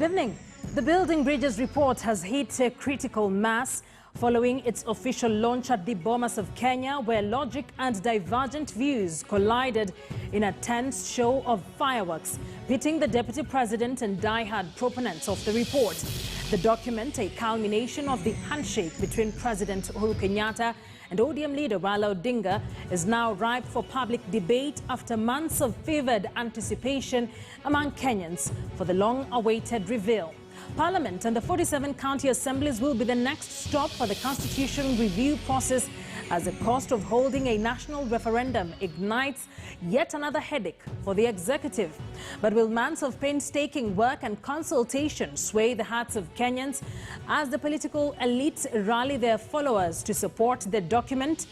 Good evening. The Building Bridges report has hit a critical mass following its official launch at the Bomas of Kenya, where logic and divergent views collided in a tense show of fireworks, pitting the Deputy President and die-hard proponents of the report. The document, a culmination of the handshake between President Uhuru Kenyatta and ODM leader Raila Odinga, is now ripe for public debate after months of fevered anticipation among Kenyans for the long-awaited reveal. Parliament and the 47 county assemblies will be the next stop for the constitutional review process, as the cost of holding a national referendum ignites yet another headache for the executive. But will months of painstaking work and consultation sway the hearts of Kenyans as the political elites rally their followers to support the document?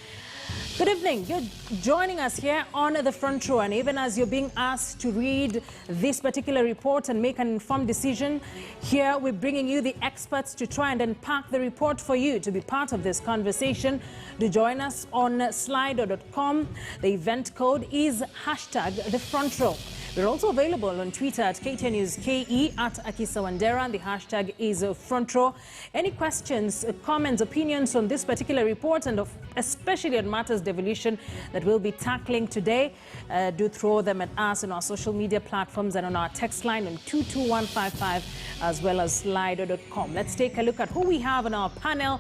Good evening. You're joining us here on the front row, and even as you're being asked to read this particular report and make an informed decision, here we're bringing you the experts to try and unpack the report for you. To be part of this conversation, do join us on slido.com. The event code is #TheFrontRow. We're also available on Twitter at KTN News KE, at Akisa Wandera, and the hashtag is Front Row. Any questions, comments, opinions on this particular report, and especially on matters devolution that we'll be tackling today, do throw them at us on our social media platforms and on our text line on 22155, as well as slido.com. Let's take a look at who we have on our panel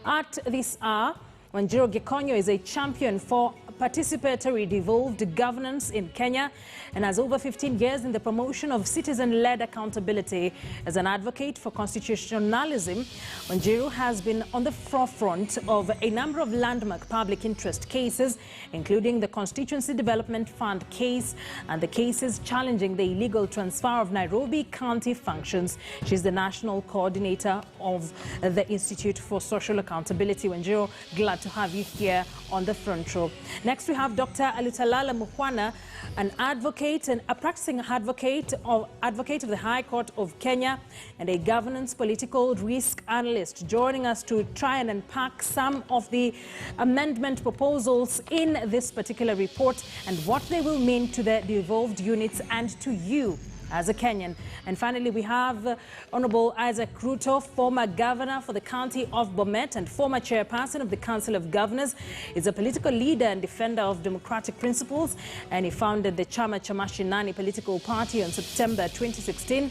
at this hour. Wanjiru Gikonyo is a champion for participatory devolved governance in Kenya and has over 15 years in the promotion of citizen-led accountability. As an advocate for constitutionalism, Wanjiru has been on the forefront of a number of landmark public interest cases, including the Constituency Development Fund case and the cases challenging the illegal transfer of Nairobi County functions. She's the national coordinator of the Institute for Social Accountability. Wanjiru, glad to have you here on the front row. Next, we have Dr. Alutalala Mukhwana, an advocate and a practicing advocate of the High Court of Kenya and a governance political risk analyst, joining us to try and unpack some of the amendment proposals in this particular report and what they will mean to the devolved units and to you as a Kenyan. And finally, we have Honorable Isaac Ruto, former governor for the county of Bomet and former chairperson of the Council of Governors. He's a political leader and defender of democratic principles, and he founded the Chama cha Mashinani political party on September 2016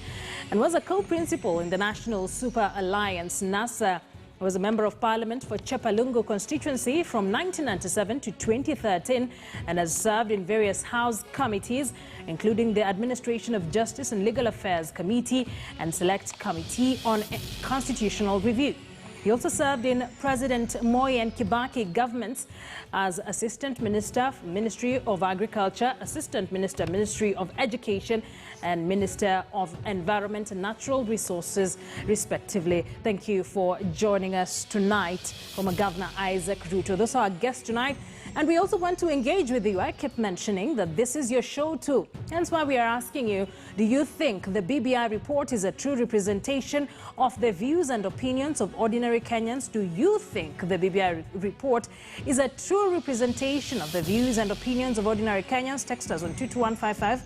and was a co-principal in the National Super Alliance, NASA. He was a member of parliament for Chepalungu constituency from 1997 to 2013 and has served in various House committees, including the Administration of Justice and Legal Affairs Committee and Select Committee on Constitutional Review. He also served in President Moi and Kibaki governments as Assistant Minister, Ministry of Agriculture, Assistant Minister, Ministry of Education, and Minister of Environment and Natural Resources, respectively. Thank you for joining us tonight, former Governor Isaac Ruto. Those are our guests tonight. And we also want to engage with you. I kept mentioning that this is your show too. Hence why we are asking you, do you think the BBI report is a true representation of the views and opinions of ordinary Kenyans? Do you think the BBI report is a true representation of the views and opinions of ordinary Kenyans? Text us on 22155.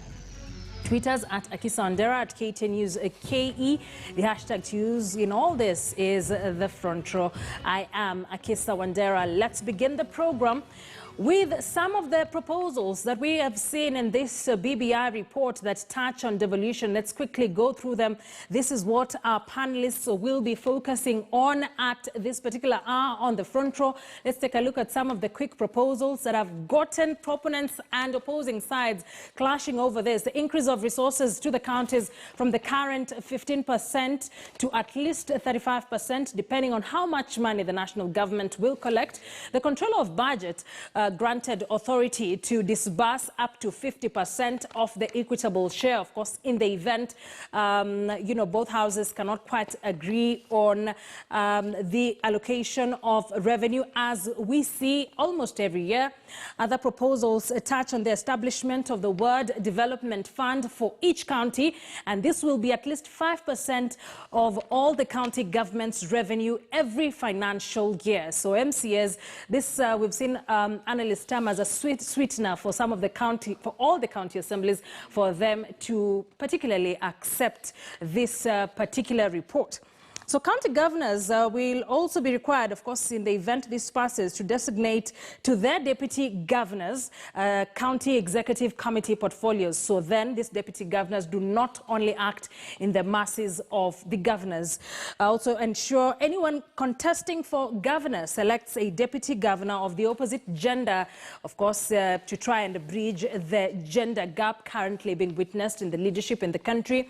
Tweet us at Akisa Wandera, at KTN News KE. The hashtag to use in all this is the front row. I am Akisa Wandera. Let's begin the program with some of the proposals that we have seen in this BBI report that touch on devolution. Let's quickly go through them. This is what our panelists will be focusing on at this particular hour on the front row. Let's take a look at some of the quick proposals that have gotten proponents and opposing sides clashing over this. The increase of resources to the counties from the current 15% to at least 35%, depending on how much money the national government will collect. The controller of budget granted authority to disburse up to 50% of the equitable share, of course, in the event, both houses cannot quite agree on the allocation of revenue, as we see almost every year. Other proposals touch on the establishment of the Word Development Fund for each county, and this will be at least 5% of all the county government's revenue every financial year. So MCAs, this we've seen analysts term as a sweetener for some of the county, for all the county assemblies, for them to particularly accept this particular report. So county governors will also be required, of course, in the event this passes, to designate to their deputy governors county executive committee portfolios. So then these deputy governors do not only act in the masses of the governors. Also ensure anyone contesting for governor selects a deputy governor of the opposite gender, of course, to try and bridge the gender gap currently being witnessed in the leadership in the country.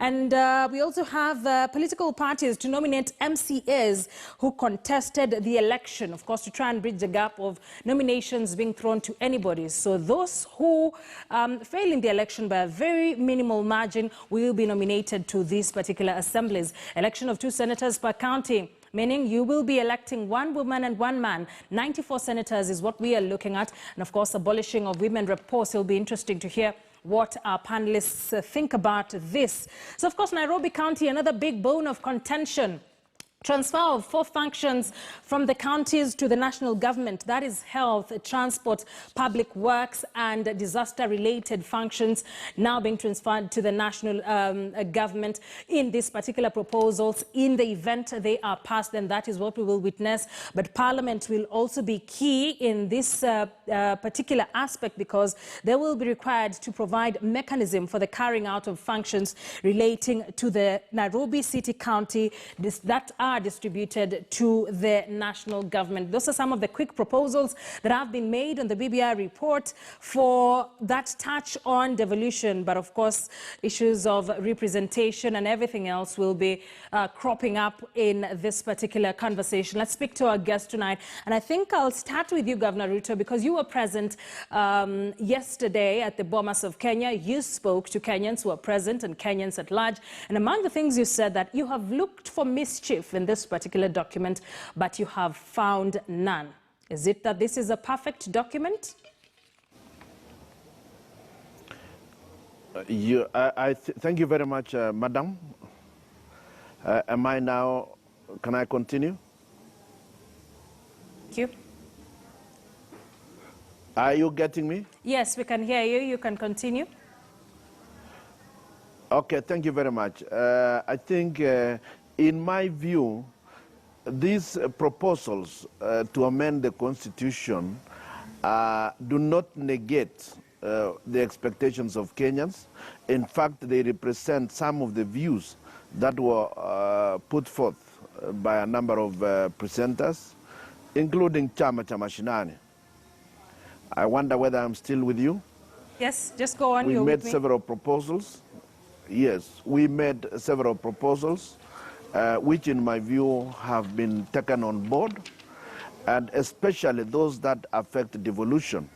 And we also have political parties to nominate MCAs who contested the election, of course, to try and bridge the gap of nominations being thrown to anybody. So those who fail in the election by a very minimal margin will be nominated to these particular assemblies. Election of 2 senators per county, meaning you will be electing 1 woman and 1 man. 94 senators is what we are looking at. And of course, abolishing of women rep posts. It'll be interesting to hear what our panelists think about this. So, of course, Nairobi County, another big bone of contention. Transfer of 4 functions from the counties to the national government, that is health, transport, public works and disaster-related functions now being transferred to the national government in these particular proposals. In the event they are passed, then that is what we will witness. But Parliament will also be key in this particular aspect, because they will be required to provide mechanism for the carrying out of functions relating to the Nairobi City County that are distributed to the national government. Those are some of the quick proposals that have been made on the BBI report for that touch on devolution. But of course, issues of representation and everything else will be cropping up in this particular conversation. Let's speak to our guest tonight. And I think I'll start with you, Governor Ruto, because you were present yesterday at the Bomas of Kenya. You spoke to Kenyans who are present and Kenyans at large. And among the things you said, that you have looked for mischief in this particular document, but you have found none. Is it that this is a perfect document? Thank you very much, Madam. Can I continue? Thank you. Are you getting me? Yes, we can hear you. You can continue. Okay, thank you very much. I think, in my view, these proposals to amend the Constitution do not negate the expectations of Kenyans. In fact, they represent some of the views that were put forth by a number of presenters, including Chama cha Mashinani. I wonder whether I'm still with you. Yes, just go on. We made several proposals. Yes, we made several proposals, which in my view have been taken on board, and especially those that affect devolution.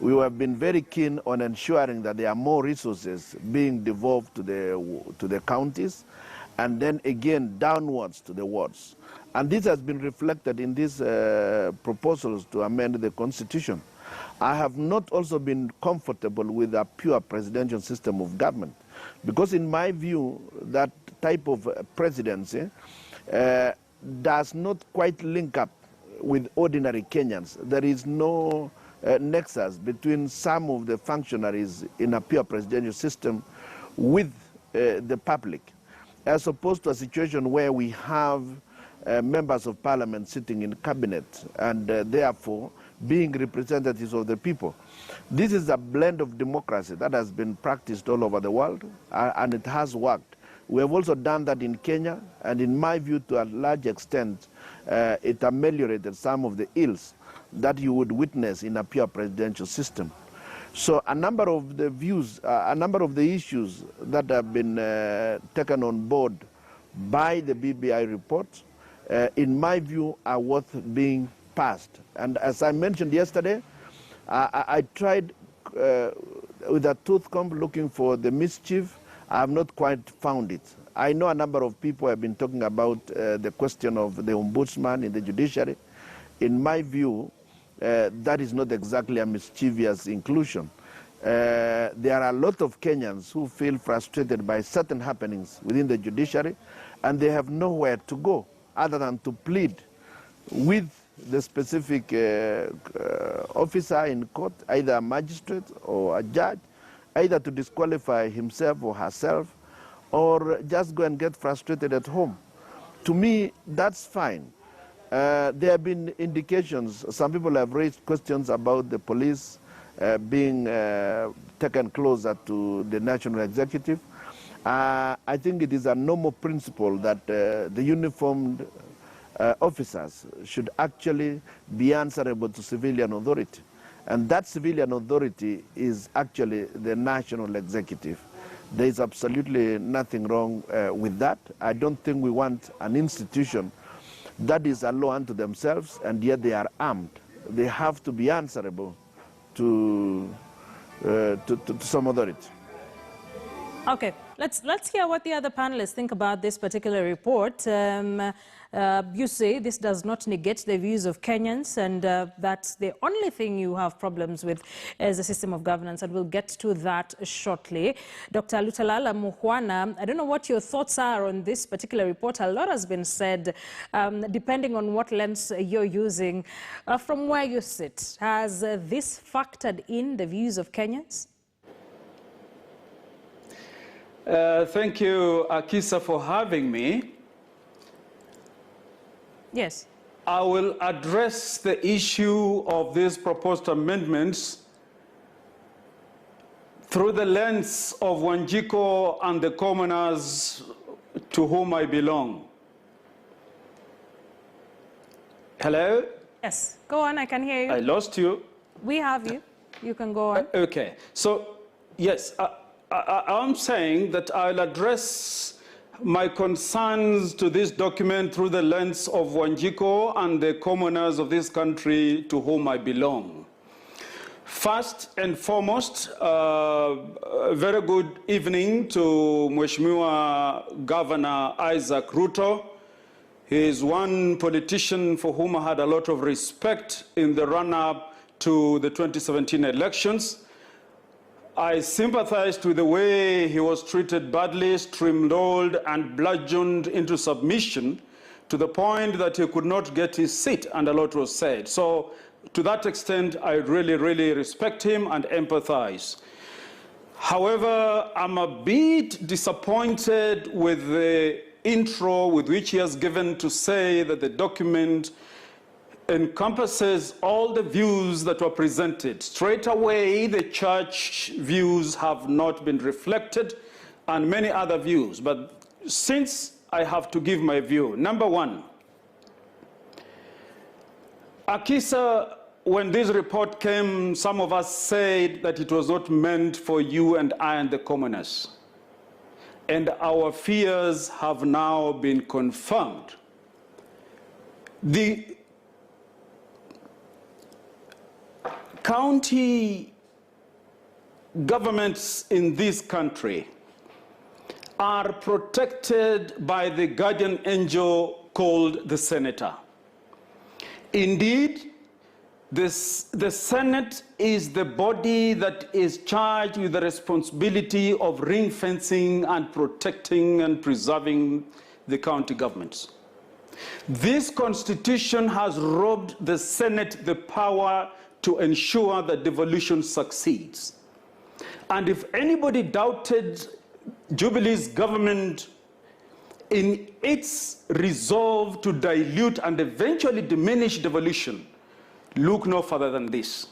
We have been very keen on ensuring that there are more resources being devolved to the counties, and then again downwards to the wards. And this has been reflected in these proposals to amend the Constitution. I have not also been comfortable with a pure presidential system of government, because in my view, that type of presidency does not quite link up with ordinary Kenyans. There is no nexus between some of the functionaries in a pure presidential system with the public, as opposed to a situation where we have members of parliament sitting in cabinet and therefore being representatives of the people. This is a blend of democracy that has been practiced all over the world, and it has worked. We have also done that in Kenya, and in my view, to a large extent, it ameliorated some of the ills that you would witness in a pure presidential system. So a number of the views, a number of the issues that have been taken on board by the BBI report, in my view, are worth being passed. And as I mentioned yesterday, I tried with a tooth comb looking for the mischief. I have not quite found it. I know a number of people have been talking about the question of the ombudsman in the judiciary. In my view, that is not exactly a mischievous inclusion. There are a lot of Kenyans who feel frustrated by certain happenings within the judiciary, and they have nowhere to go other than to plead with the specific officer in court, either a magistrate or a judge, either to disqualify himself or herself, or just go and get frustrated at home. To me, that's fine. There have been indications, some people have raised questions about the police being taken closer to the national executive. I think it is a normal principle that the uniformed officers should actually be answerable to civilian authority. And that civilian authority is actually the national executive. There is absolutely nothing wrong with that. I don't think we want an institution that is a law unto themselves and yet they are armed. They have to be answerable to some authority. Okay, let's hear what the other panelists think about this particular report. You say this does not negate the views of Kenyans, and that's the only thing you have problems with as a system of governance, and we'll get to that shortly. Dr. Lutalala Muhwana, I don't know what your thoughts are on this particular report. A lot has been said, depending on what lens you're using. From where you sit, has this factored in the views of Kenyans? Thank you, Akisa, for having me. Yes. I will address the issue of these proposed amendments through the lens of Wanjiko and the commoners to whom I belong. Hello? Yes, go on, I can hear you. I lost you. We have you. You can go on. Okay, so yes, I'm saying that I'll address my concerns to this document through the lens of Wanjiko and the commoners of this country to whom I belong. First and foremost, a very good evening to Mheshimiwa Governor Isaac Ruto. He is one politician for whom I had a lot of respect in the run-up to the 2017 elections. I sympathized with the way he was treated badly, steamrolled and bludgeoned into submission to the point that he could not get his seat, and a lot was said. So to that extent, I really, really respect him and empathize. However, I'm a bit disappointed with the intro with which he has given to say that the document encompasses all the views that were presented. Straight away, the church views have not been reflected and many other views. But since I have to give my view, number one, Akisa, when this report came, some of us said that it was not meant for you and I and the commoners. And our fears have now been confirmed. The county governments in this country are protected by the guardian angel called the senator. Indeed, the Senate is the body that is charged with the responsibility of ring-fencing and protecting and preserving the county governments. This constitution has robbed the Senate the power to ensure that devolution succeeds. And if anybody doubted Jubilee's government in its resolve to dilute and eventually diminish devolution, look no further than this.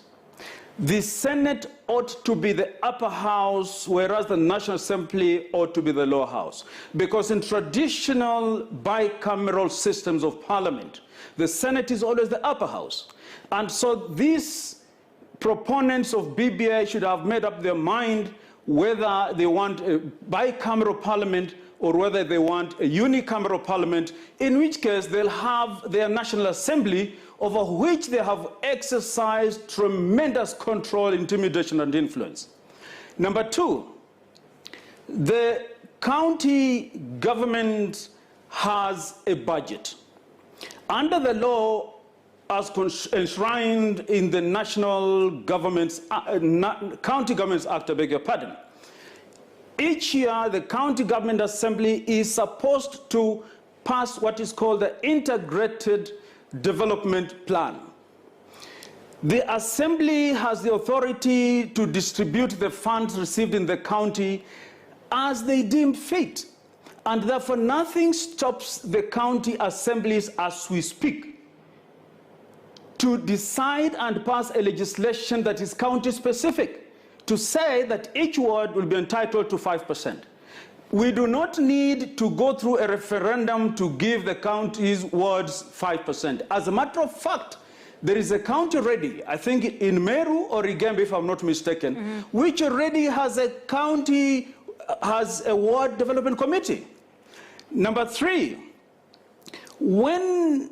The Senate ought to be the upper house, whereas the National Assembly ought to be the lower house. Because in traditional bicameral systems of parliament, the Senate is always the upper house. And so these proponents of BBI should have made up their mind whether they want a bicameral parliament or whether they want a unicameral parliament, in which case they'll have their National Assembly over which they have exercised tremendous control, intimidation, and influence. Number two, the county government has a budget. Under the law, as enshrined in the County Governments Act, I beg your pardon, each year the County Government Assembly is supposed to pass what is called the Integrated development plan. The Assembly has the authority to distribute the funds received in the county as they deem fit, and therefore nothing stops the county assemblies as we speak to decide and pass a legislation that is county specific, to say that each ward will be entitled to 5%. We do not need to go through a referendum to give the county's wards 5%. As a matter of fact, there is a county already, I think in Meru or Igembe, if I'm not mistaken, which already has a county, has a ward development committee. Number 3, when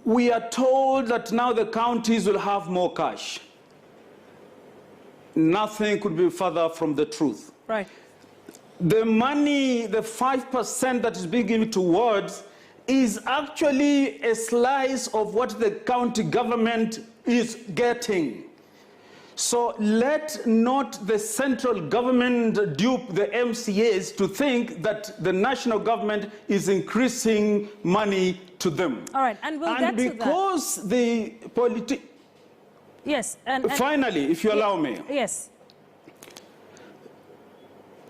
we are told that now the counties will have more cash, nothing could be further from the truth. Right. The money, the 5% that is being given to wards, is actually a slice of what the county government is getting. So let not the central government dupe the MCAs to think that the national government is increasing money to them. All right, and we'll get to that. Because the Yes. Finally, if you allow me. Yes.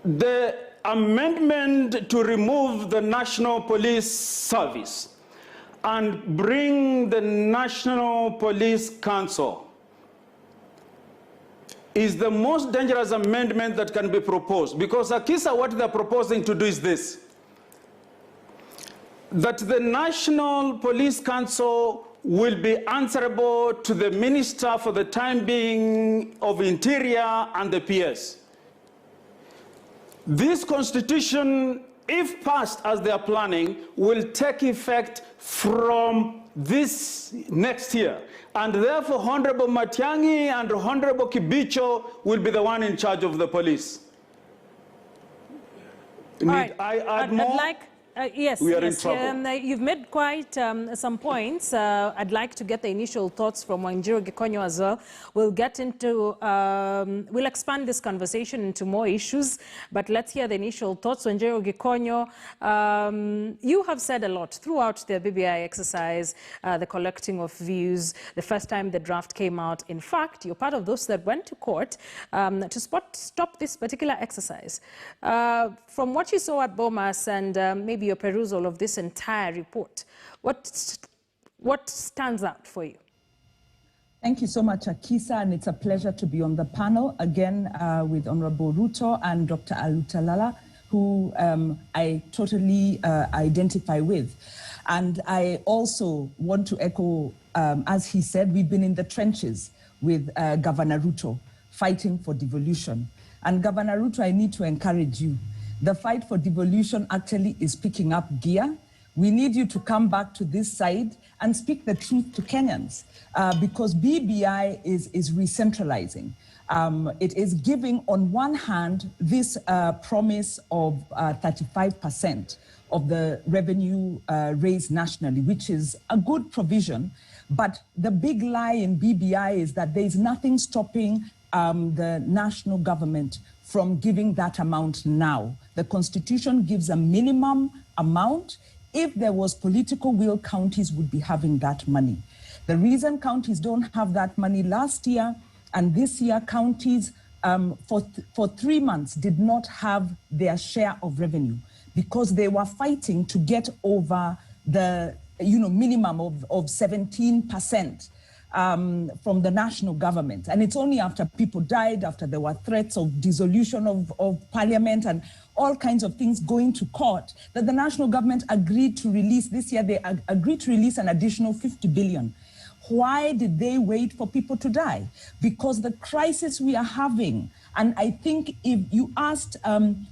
The amendment to remove the National Police Service and bring the National Police Council is the most dangerous amendment that can be proposed, because Akisa, what they're proposing to do is this: that the National Police Council will be answerable to the Minister for the time being of Interior and the PS. This constitution, if passed as they are planning, will take effect from this next year. And therefore, Honorable Matiang'i and Honorable Kibicho will be the one in charge of the police. Need I add more? Yes, we are in trouble. You've made quite some points. I'd like to get the initial thoughts from Wanjiru Gikonyo as well. We'll get into, we'll expand this conversation into more issues, but let's hear the initial thoughts. Wanjiru Gikonyo, you have said a lot throughout the BBI exercise, the collecting of views, the first time the draft came out. In fact, you're part of those that went to court to stop this particular exercise. From what you saw at Bomas and maybe your perusal of this entire report, what stands out for you? Thank you so much, Akisa, and it's a pleasure to be on the panel again with Honorable Ruto and Dr. Alutalala, who I totally identify with. And I also want to echo, as he said, we've been in the trenches with Governor Ruto, fighting for devolution. And Governor Ruto, I need to encourage you. The fight for devolution actually is picking up gear. We need you to come back to this side and speak the truth to Kenyans, because BBI is re-centralizing. It is giving, on one hand, this promise of 35% of the revenue raised nationally, which is a good provision. But the big lie in BBI is that there is nothing stopping the national government from giving that amount now. The Constitution gives a minimum amount. If there was political will, counties would be having that money. The reason counties don't have that money last year and this year, counties for 3 months did not have their share of revenue because they were fighting to get over the minimum of 17%. From the national government. And it's only after people died, after there were threats of dissolution of parliament and all kinds of things going to court, that the national government agreed to release, this year they agreed to release an additional 50 billion. Why did they wait for people to die? Because the crisis we are having, and I think if you asked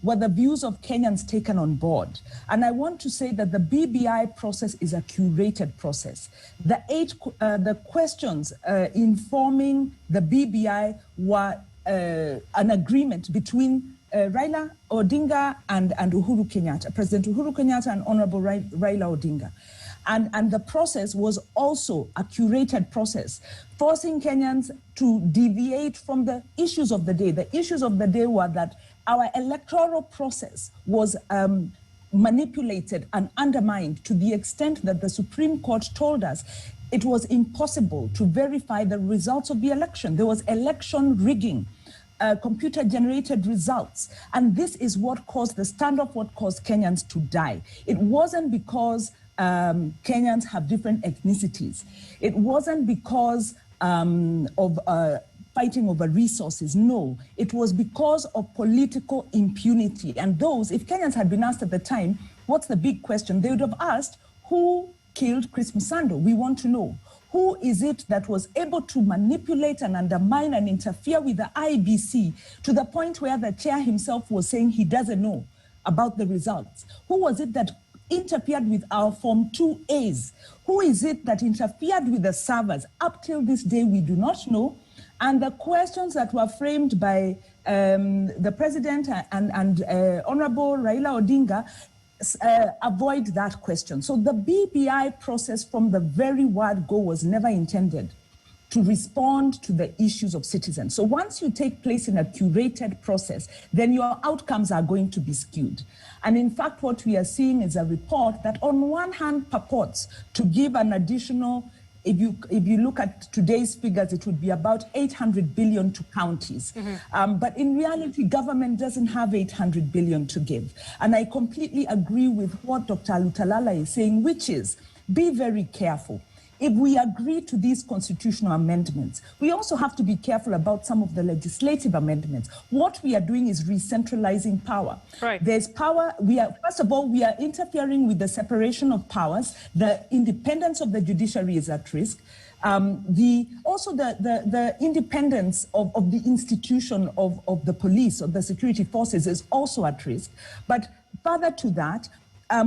were the views of Kenyans taken on board, and I want to say that the BBI process is a curated process. The questions informing the BBI were an agreement between Raila Odinga and Uhuru Kenyatta, President Uhuru Kenyatta and Honorable Raila Odinga. And the process was also a curated process, forcing Kenyans to deviate from the issues of the day. The issues of the day were that our electoral process was manipulated and undermined to the extent that the Supreme Court told us it was impossible to verify the results of the election. There was election rigging, computer-generated results. And this is what caused the standoff, what caused Kenyans to die. It wasn't because Kenyans have different ethnicities. It wasn't because of fighting over resources. No, it was because of political impunity. And those, if Kenyans had been asked at the time, what's the big question? They would have asked, who killed Chris Msando? We want to know. Who is it that was able to manipulate and undermine and interfere with the IEBC to the point where the chair himself was saying he doesn't know about the results? Who was it that interfered with our Form 2As? Who is it that interfered with the servers? Up till this day, we do not know. And the questions that were framed by the president and Honorable Raila Odinga avoid that question. So the BBI process from the very word go was never intended to respond to the issues of citizens. So once you take place in a curated process, then your outcomes are going to be skewed. And in fact, what we are seeing is a report that on one hand purports to give an additional, if you look at today's figures, it would be about 800 billion to counties. But in reality, government doesn't have 800 billion to give. And I completely agree with what Dr. Alutalala is saying, which is, be very careful. If we agree to these constitutional amendments, we also have to be careful about some of the legislative amendments. What we are doing is re-centralizing power. Right. There's power. First of all, we are interfering with the separation of powers. The independence of the judiciary is at risk. The independence of the institution of the police, of the security forces is also at risk. But further to that,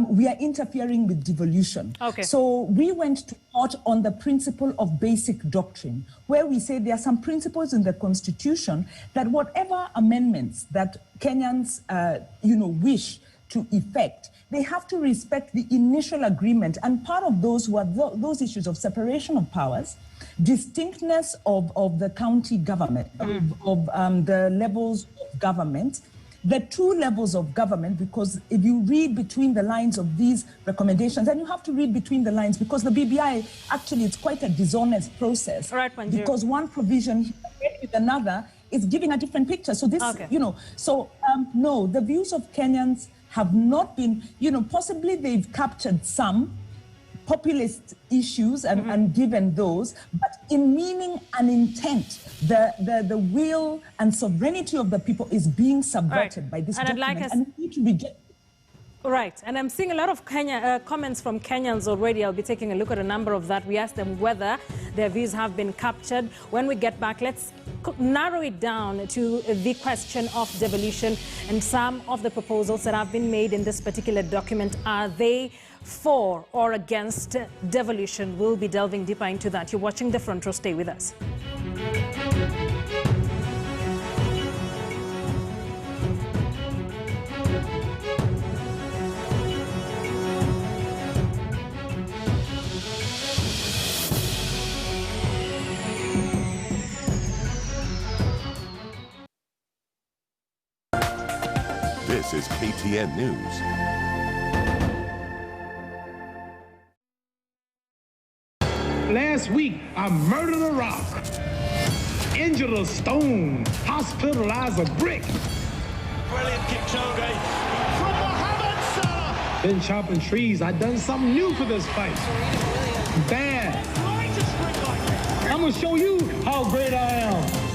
we are interfering with devolution. Okay. So we went to court on the principle of basic doctrine, where we say there are some principles in the Constitution that whatever amendments that Kenyans, wish to effect, they have to respect the initial agreement. And part of those were those issues of separation of powers, distinctness of the county government, of the levels of government, the two levels of government, because if you read between the lines of these recommendations, and you have to read between the lines, because the BBI, actually, it's quite a dishonest process. Right, because one provision with another is giving a different picture. So this, no, the views of Kenyans have not been, possibly they've captured some populist issues and given those, but in meaning and intent, the will and sovereignty of the people is being subverted by this document, and we need to reject. Right, and I'm seeing a lot of comments from Kenyans already. I'll be taking a look at a number of that. We asked them whether their views have been captured. When we get back, let's narrow it down to the question of devolution and some of the proposals that have been made in this particular document. Are they for or against devolution? We'll be delving deeper into that. You're watching The Front Row. Stay with us. This is KTN News. Last week, I murdered a rock, injured a stone, hospitalized a brick. Brilliant Kipchoge from Mohamed Salah. Been chopping trees. I done something new for this fight. Bad. I'm gonna show you how great I am.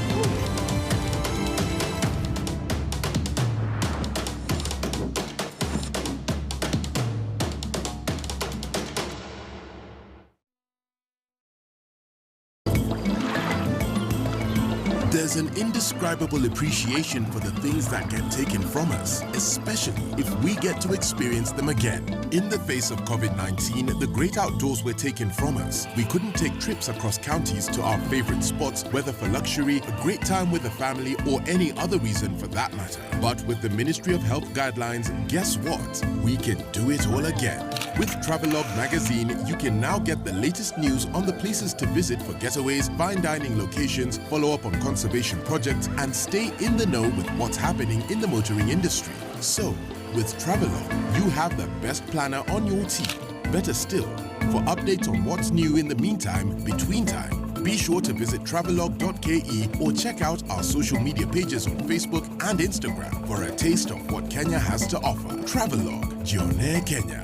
There's an indescribable appreciation for the things that get taken from us, especially if we get to experience them again. In the face of COVID-19, the great outdoors were taken from us. We couldn't take trips across counties to our favorite spots, whether for luxury, a great time with the family, or any other reason for that matter. But with the Ministry of Health guidelines, guess what? We can do it all again. With Travelogue magazine, you can now get the latest news on the places to visit for getaways, fine dining locations, follow up on conservation projects, and stay in the know with what's happening in the motoring industry. So, with Travelogue, you have the best planner on your team. Better still, For updates on what's new in the meantime, between time, be sure to visit travelog.ke or check out our social media pages on Facebook and Instagram for a taste of what Kenya has to offer. Travelog, Jione Kenya.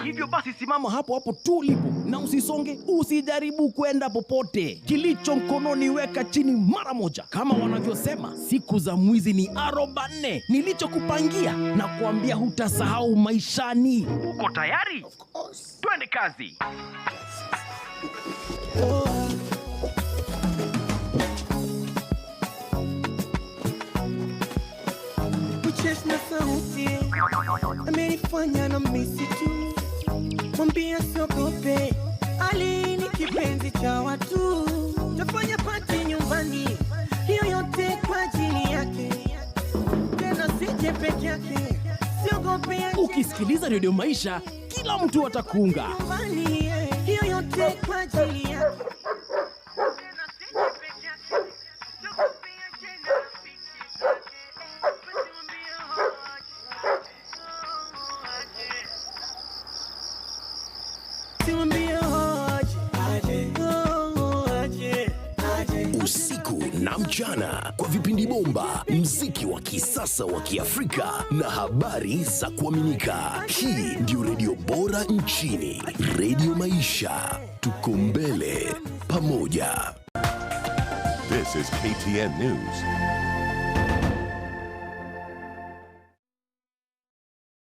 Hivyo basi simama hapo hapo tu ulipo na usisonge, usijaribu kwenda popote. Kilicho mkononi weka chini mara moja. Kama wanavyosema, siku za mwizi ni 40. Nilichokupangia na kuambia hutasahau maishani. Uko tayari? Of course. Twende kazi. Kucheza sauti amenifanya na misitu, mwambia siogope, Ali ni kipenzi cha watu, tafanya party nyumbani, hiyo yote kwa ajili yake, tena sije peke yake, siogope. Ukisikiliza Radio Maisha, kila mtu atakuunga. Hiyo yote kwa ajili yake. Usiku na mchana kwa vipindi bomba, mziki wa kisasa wa Kiafrika na habari za kuaminika. Hii ndio radio bora nchini. Radio Maisha, tuko mbele pamoja. This is KTN News.